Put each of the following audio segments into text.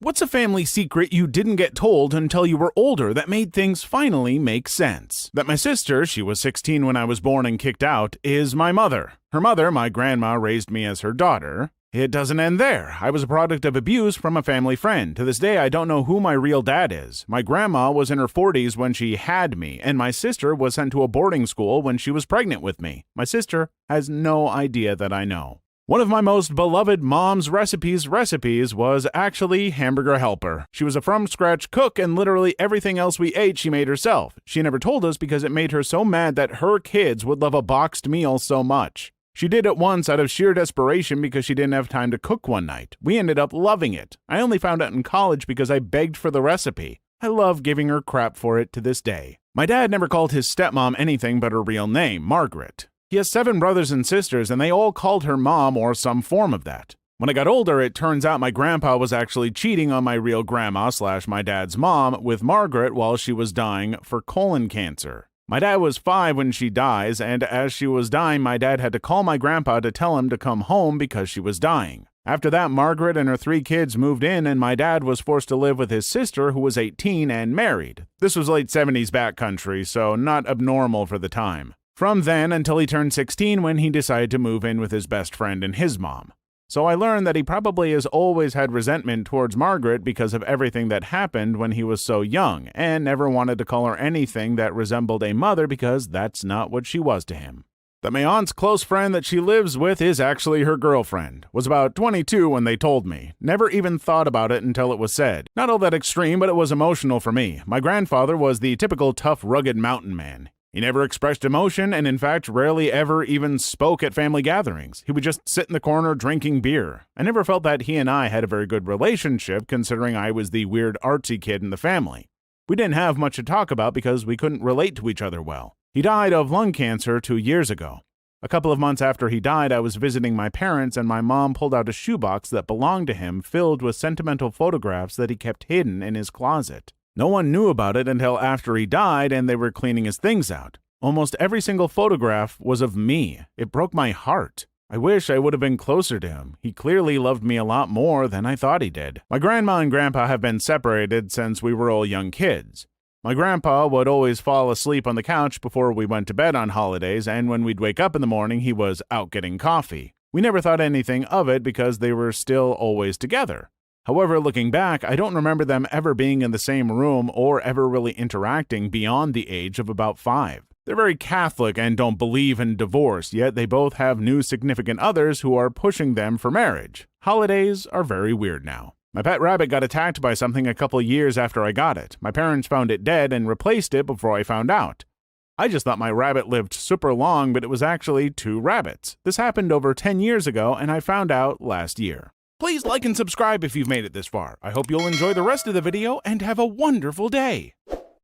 What's a family secret you didn't get told until you were older that made things finally make sense? That my sister, she was 16 when I was born and kicked out, is my mother. Her mother, my grandma, raised me as her daughter. It doesn't end there. I was a product of abuse from a family friend. To this day, I don't know who my real dad is. My grandma was in her 40s when she had me, and my sister was sent to a boarding school when she was pregnant with me. My sister has no idea that I know. One of my most beloved mom's recipes was actually Hamburger Helper. She was a from-scratch cook, and literally everything else we ate she made herself. She never told us because it made her so mad that her kids would love a boxed meal so much. She did it once out of sheer desperation because she didn't have time to cook one night. We ended up loving it. I only found out in college because I begged for the recipe. I love giving her crap for it to this day. My dad never called his stepmom anything but her real name, Margaret. He has 7 brothers and sisters, and they all called her mom or some form of that. When I got older, it turns out my grandpa was actually cheating on my real grandma / my dad's mom with Margaret while she was dying for colon cancer. My dad was 5 when she dies, and as she was dying, my dad had to call my grandpa to tell him to come home because she was dying. After that, Margaret and her 3 kids moved in, and my dad was forced to live with his sister, who was 18 and married. This was late 70s backcountry, so not abnormal for the time. From then until he turned 16 when he decided to move in with his best friend and his mom. So I learned that he probably has always had resentment towards Margaret because of everything that happened when he was so young, and never wanted to call her anything that resembled a mother because that's not what she was to him. That my aunt's close friend that she lives with is actually her girlfriend. Was about 22 when they told me. Never even thought about it until it was said. Not all that extreme, but it was emotional for me. My grandfather was the typical tough, rugged mountain man. He never expressed emotion and, in fact, rarely ever even spoke at family gatherings. He would just sit in the corner drinking beer. I never felt that he and I had a very good relationship, considering I was the weird artsy kid in the family. We didn't have much to talk about because we couldn't relate to each other well. He died of lung cancer 2 years ago. A couple of months after he died, I was visiting my parents, and my mom pulled out a shoebox that belonged to him filled with sentimental photographs that he kept hidden in his closet. No one knew about it until after he died and they were cleaning his things out. Almost every single photograph was of me. It broke my heart. I wish I would have been closer to him. He clearly loved me a lot more than I thought he did. My grandma and grandpa have been separated since we were all young kids. My grandpa would always fall asleep on the couch before we went to bed on holidays, and when we'd wake up in the morning, he was out getting coffee. We never thought anything of it because they were still always together. However, looking back, I don't remember them ever being in the same room or ever really interacting beyond the age of about 5. They're very Catholic and don't believe in divorce, yet they both have new significant others who are pushing them for marriage. Holidays are very weird now. My pet rabbit got attacked by something a couple years after I got it. My parents found it dead and replaced it before I found out. I just thought my rabbit lived super long, but it was actually 2 rabbits. This happened over 10 years ago, and I found out last year. Please like and subscribe if you've made it this far. I hope you'll enjoy the rest of the video and have a wonderful day.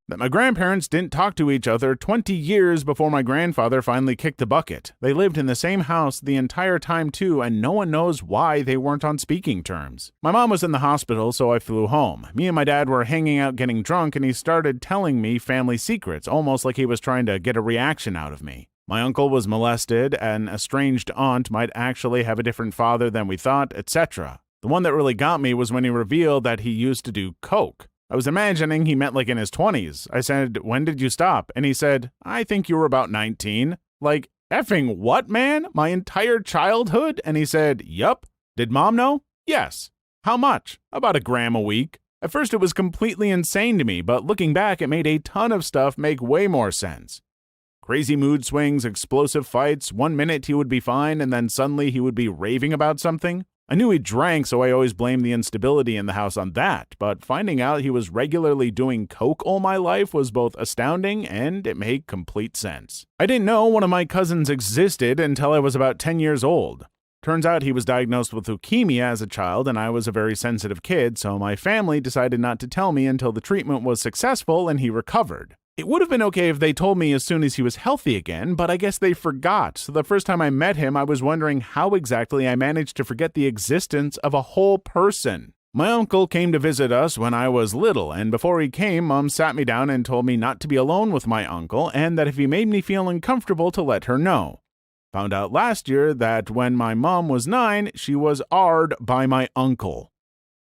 That my grandparents didn't talk to each other 20 years before my grandfather finally kicked the bucket. They lived in the same house the entire time too, and no one knows why they weren't on speaking terms. My mom was in the hospital, so I flew home. Me and my dad were hanging out getting drunk, and he started telling me family secrets, almost like he was trying to get a reaction out of me. My uncle was molested, an estranged aunt might actually have a different father than we thought, etc. The one that really got me was when he revealed that he used to do coke. I was imagining he meant like in his 20s. I said, "When did you stop?" And he said, "I think you were about 19. Like, effing what, man? My entire childhood? And he said, "Yup." Did mom know? Yes. How much? About a gram a week. At first it was completely insane to me, but looking back, it made a ton of stuff make way more sense. Crazy mood swings, explosive fights, 1 minute he would be fine and then suddenly he would be raving about something. I knew he drank, so I always blamed the instability in the house on that, but finding out he was regularly doing coke all my life was both astounding and it made complete sense. I didn't know one of my cousins existed until I was about 10 years old. Turns out he was diagnosed with leukemia as a child, and I was a very sensitive kid, so my family decided not to tell me until the treatment was successful and he recovered. It would have been okay if they told me as soon as he was healthy again, but I guess they forgot. So the first time I met him, I was wondering how exactly I managed to forget the existence of a whole person. My uncle came to visit us when I was little, and before he came, Mom sat me down and told me not to be alone with my uncle, and that if he made me feel uncomfortable to let her know. Found out last year that when my mom was 9, she was AR'd by my uncle.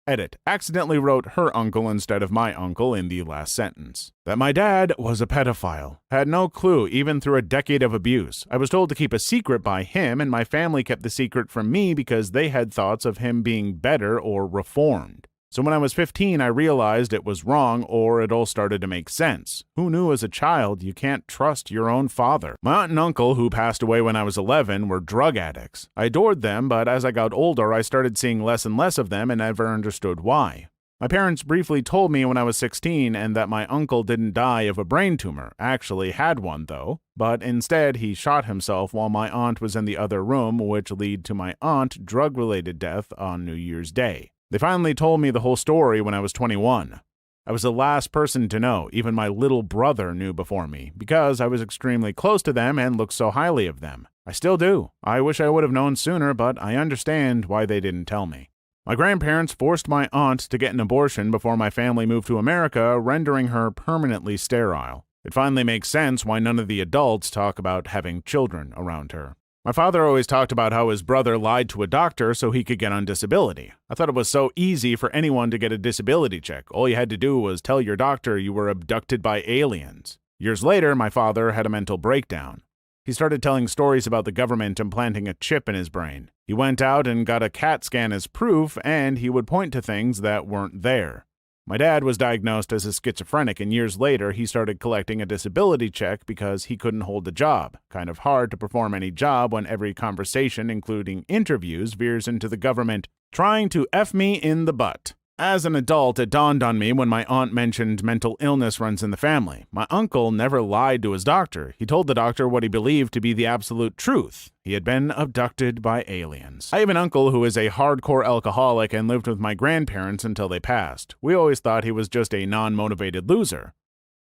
Edit. Accidentally wrote her uncle instead of my uncle in the last sentence. That my dad was a pedophile. Had no clue, even through a decade of abuse. I was told to keep a secret by him, and my family kept the secret from me because they had thoughts of him being better or reformed. So when I was 15, I realized it was wrong, or it all started to make sense. Who knew as a child you can't trust your own father? My aunt and uncle, who passed away when I was 11, were drug addicts. I adored them, but as I got older, I started seeing less and less of them and never understood why. My parents briefly told me when I was 16 and that my uncle didn't die of a brain tumor, actually had one though, but instead he shot himself while my aunt was in the other room, which led to my aunt drug-related death on New Year's Day. They finally told me the whole story when I was 21. I was the last person to know. Even my little brother knew before me, because I was extremely close to them and looked so highly of them. I still do. I wish I would have known sooner, but I understand why they didn't tell me. My grandparents forced my aunt to get an abortion before my family moved to America, rendering her permanently sterile. It finally makes sense why none of the adults talk about having children around her. My father always talked about how his brother lied to a doctor so he could get on disability. I thought it was so easy for anyone to get a disability check. All you had to do was tell your doctor you were abducted by aliens. Years later, my father had a mental breakdown. He started telling stories about the government implanting a chip in his brain. He went out and got a CAT scan as proof, and he would point to things that weren't there. My dad was diagnosed as a schizophrenic, and years later he started collecting a disability check because he couldn't hold a job. Kind of hard to perform any job when every conversation, including interviews, veers into the government trying to F me in the butt. As an adult, it dawned on me when my aunt mentioned mental illness runs in the family. My uncle never lied to his doctor. He told the doctor what he believed to be the absolute truth. He had been abducted by aliens. I have an uncle who is a hardcore alcoholic and lived with my grandparents until they passed. We always thought he was just a non-motivated loser.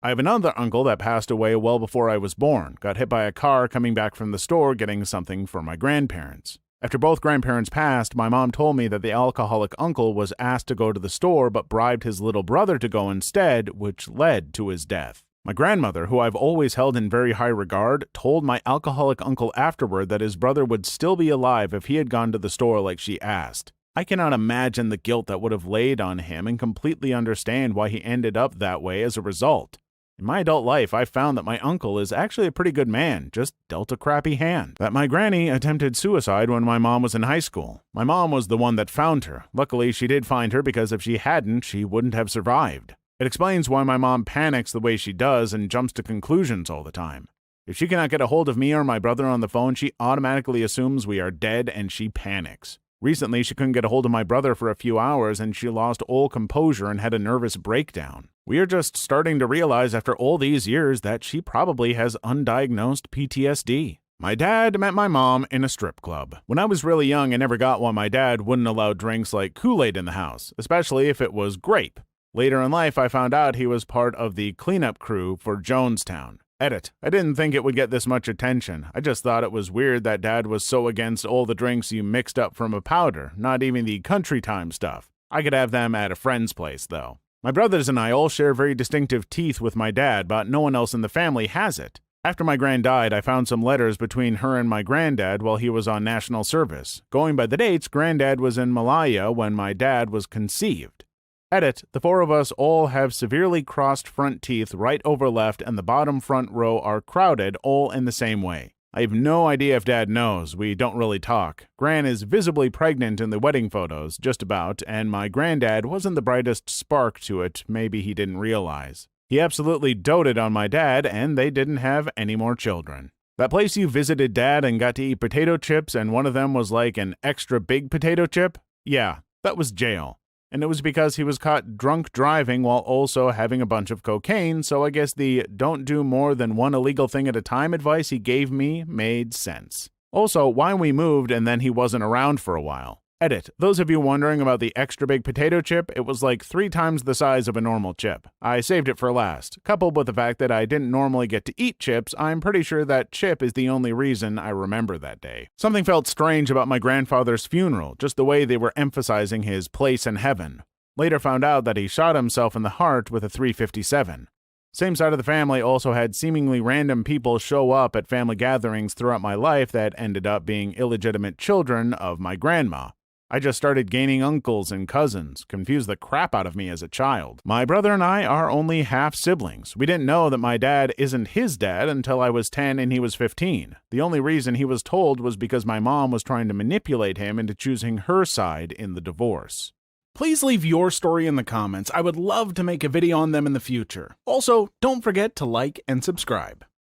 I have another uncle that passed away well before I was born. Got hit by a car coming back from the store getting something for my grandparents. After both grandparents passed, my mom told me that the alcoholic uncle was asked to go to the store but bribed his little brother to go instead, which led to his death. My grandmother, who I've always held in very high regard, told my alcoholic uncle afterward that his brother would still be alive if he had gone to the store like she asked. I cannot imagine the guilt that would have laid on him and completely understand why he ended up that way as a result. In my adult life, I've found that my uncle is actually a pretty good man, just dealt a crappy hand. That my granny attempted suicide when my mom was in high school. My mom was the one that found her. Luckily, she did find her because if she hadn't, she wouldn't have survived. It explains why my mom panics the way she does and jumps to conclusions all the time. If she cannot get a hold of me or my brother on the phone, she automatically assumes we are dead and she panics. Recently, she couldn't get a hold of my brother for a few hours and she lost all composure and had a nervous breakdown. We are just starting to realize after all these years that she probably has undiagnosed PTSD. My dad met my mom in a strip club. When I was really young, I never got why my dad wouldn't allow drinks like Kool-Aid in the house, especially if it was grape. Later in life, I found out he was part of the cleanup crew for Jonestown. Edit. I didn't think it would get this much attention. I just thought it was weird that Dad was so against all the drinks you mixed up from a powder, not even the country time stuff. I could have them at a friend's place, though. My brothers and I all share very distinctive teeth with my dad, but no one else in the family has it. After my gran died, I found some letters between her and my granddad while he was on national service. Going by the dates, Granddad was in Malaya when my dad was conceived. Edit, the four of us all have severely crossed front teeth right over left and the bottom front row are crowded all in the same way. I have no idea if Dad knows. We don't really talk. Gran is visibly pregnant in the wedding photos, just about, and my granddad wasn't the brightest spark to it, maybe he didn't realize. He absolutely doted on my dad, and they didn't have any more children. That place you visited Dad and got to eat potato chips and one of them was like an extra big potato chip? Yeah, that was jail. And it was because he was caught drunk driving while also having a bunch of cocaine, so I guess the don't do more than one illegal thing at a time advice he gave me made sense. Also, why we moved and then he wasn't around for a while. Edit. Those of you wondering about the extra big potato chip, it was like 3 times the size of a normal chip. I saved it for last. Coupled with the fact that I didn't normally get to eat chips, I'm pretty sure that chip is the only reason I remember that day. Something felt strange about my grandfather's funeral, just the way they were emphasizing his place in heaven. Later found out that he shot himself in the heart with a .357. Same side of the family also had seemingly random people show up at family gatherings throughout my life that ended up being illegitimate children of my grandma. I just started gaining uncles and cousins, confused the crap out of me as a child. My brother and I are only half siblings. We didn't know that my dad isn't his dad until I was 10 and he was 15. The only reason he was told was because my mom was trying to manipulate him into choosing her side in the divorce. Please leave your story in the comments. I would love to make a video on them in the future. Also, don't forget to like and subscribe.